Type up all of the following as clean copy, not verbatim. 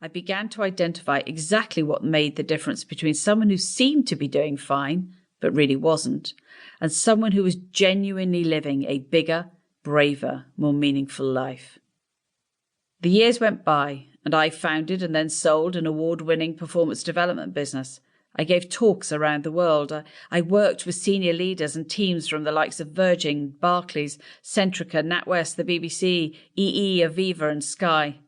I began to identify exactly what made the difference between someone who seemed to be doing fine, but really wasn't, and someone who was genuinely living a bigger, braver, more meaningful life. The years went by, and I founded and then sold an award-winning performance development business. I gave talks around the world. I worked with senior leaders and teams from the likes of Virgin, Barclays, Centrica, NatWest, the BBC, EE, Aviva and Sky.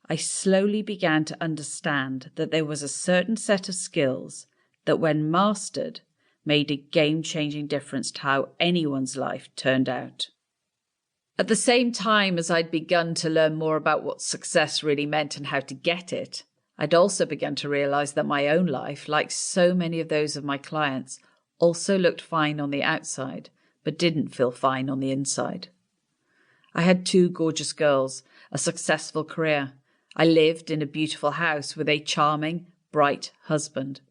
I slowly began to understand that there was a certain set of skills that, when mastered, made a game-changing difference to how anyone's life turned out. At the same time as I'd begun to learn more about what success really meant and how to get it, I'd also begun to realise that my own life, like so many of those of my clients, also looked fine on the outside, but didn't feel fine on the inside. I had 2 gorgeous girls, a successful career. I lived in a beautiful house with a charming, bright husband.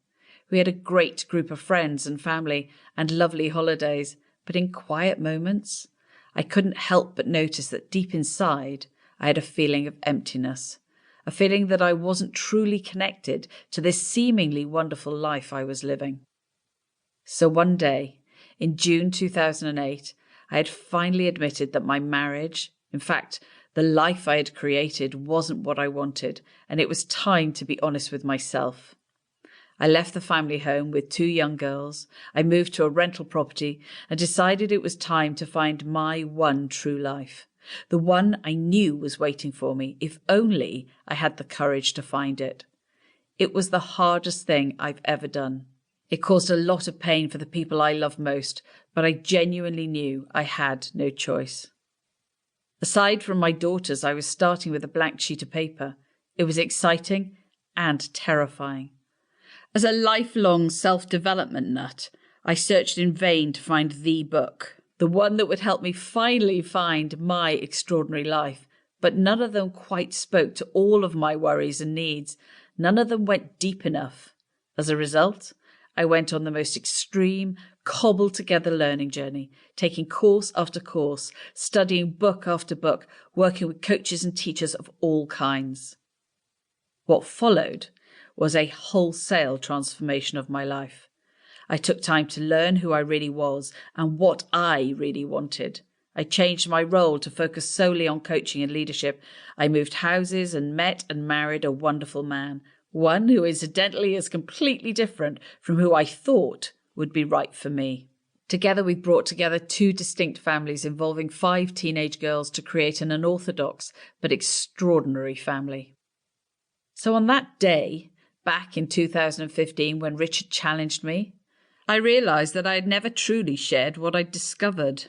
We had a great group of friends and family and lovely holidays, but in quiet moments, I couldn't help but notice that deep inside, I had a feeling of emptiness, a feeling that I wasn't truly connected to this seemingly wonderful life I was living. So one day, in June 2008, I had finally admitted that my marriage, in fact, the life I had created, wasn't what I wanted, and it was time to be honest with myself. I left the family home with 2 young girls. I moved to a rental property and decided it was time to find my one true life, the one I knew was waiting for me, if only I had the courage to find it. It was the hardest thing I've ever done. It caused a lot of pain for the people I love most, but I genuinely knew I had no choice. Aside from my daughters, I was starting with a blank sheet of paper. It was exciting and terrifying. As a lifelong self-development nut, I searched in vain to find the book, the one that would help me finally find my extraordinary life, but none of them quite spoke to all of my worries and needs. None of them went deep enough. As a result, I went on the most extreme, cobbled-together learning journey, taking course after course, studying book after book, working with coaches and teachers of all kinds. What followed was a wholesale transformation of my life. I took time to learn who I really was and what I really wanted. I changed my role to focus solely on coaching and leadership. I moved houses and met and married a wonderful man, one who incidentally is completely different from who I thought would be right for me. Together we brought together 2 distinct families involving 5 teenage girls to create an unorthodox but extraordinary family. So on that day, back in 2015, when Richard challenged me, I realised that I had never truly shared what I'd discovered.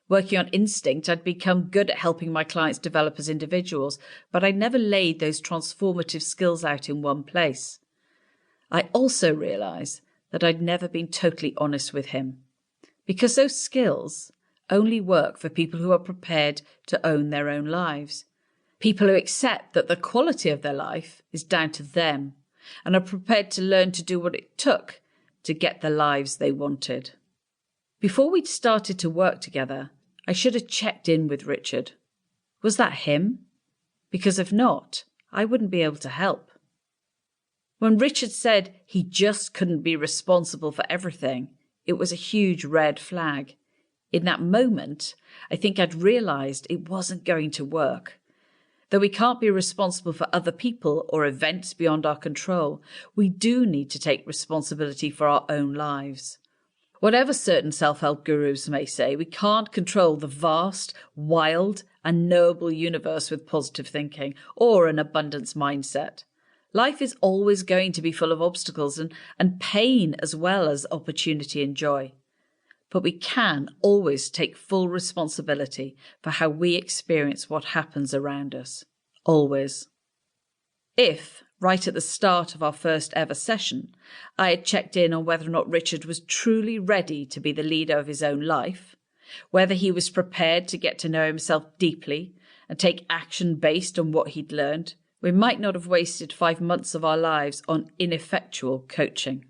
Working on instinct, I'd become good at helping my clients develop as individuals, but I'd never laid those transformative skills out in one place. I also realised that I'd never been totally honest with him, because those skills only work for people who are prepared to own their own lives, people who accept that the quality of their life is down to them and are prepared to learn to do what it took to get the lives they wanted. Before we'd started to work together, I should have checked in with Richard. Was that him? Because if not, I wouldn't be able to help. When Richard said he just couldn't be responsible for everything, it was a huge red flag. In that moment, I think I'd realised it wasn't going to work. Though we can't be responsible for other people or events beyond our control, we do need to take responsibility for our own lives. Whatever certain self-help gurus may say, we can't control the vast, wild, and knowable universe with positive thinking or an abundance mindset. Life is always going to be full of obstacles and pain as well as opportunity and joy. But we can always take full responsibility for how we experience what happens around us. Always. If, right at the start of our first ever session, I had checked in on whether or not Richard was truly ready to be the leader of his own life, whether he was prepared to get to know himself deeply and take action based on what he'd learned, we might not have wasted 5 months of our lives on ineffectual coaching.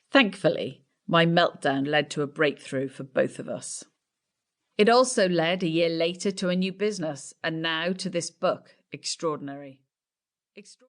Thankfully, my meltdown led to a breakthrough for both of us. It also led a year later to a new business and now to this book, Extraordinary.